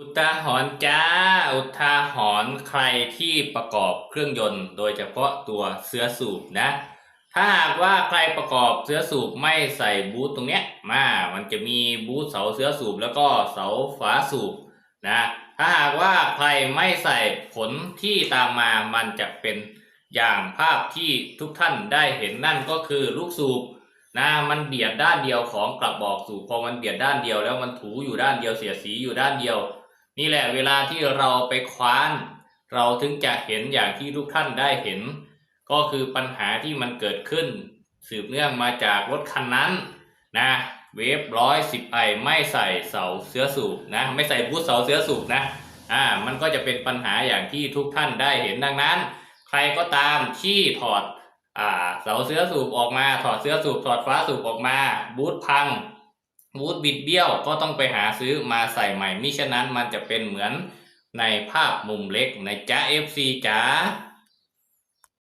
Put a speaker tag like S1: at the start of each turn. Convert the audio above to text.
S1: อุทาหรณ์จ้าอุทาหรณ์ใครที่ประกอบเครื่องยนต์โดยเฉพาะตัวเสือสูบนะถ้าหากว่าใครประกอบเสือสูบไม่ใส่บูทตรงเนี้ยมันจะมีบูทเสาเสือสูบแล้วก็เสาฝาสูบนะถ้าหากว่าใครไม่ใส่ผลที่ตามมามันจะเป็นอย่างภาพที่ทุกท่านได้เห็นนั่นก็คือลูกสูบมันเบียดด้านเดียวของกระบอกสูบพอมันเบียดด้านเดียวแล้วมันถูอยู่ด้านเดียวเสียดสีอยู่ด้านเดียวนี่แหละเวลาที่เราไปคว้านเราถึงจะเห็นอย่างที่ทุกท่านได้เห็นก็คือปัญหาที่มันเกิดขึ้นสืบเนื่องมาจากรถคันนั้นนะเวฟ110ไอไม่ใส่เสาเสือสูบนะไม่ใส่บูทเสาเสือสูบนะมันก็จะเป็นปัญหาอย่างที่ทุกท่านได้เห็นดังนั้นใครก็ตามที่ถอดเสาเสือสูบออกมาถอดเสือสูบถอดฟ้าสูบออกมาบูทพังบูทบิดเบี้ยวก็ต้องไปหาซื้อมาใส่ใหม่มิฉะนั้นมันจะเป็นเหมือนในภาพมุมเล็กในจ้า FC จ๋า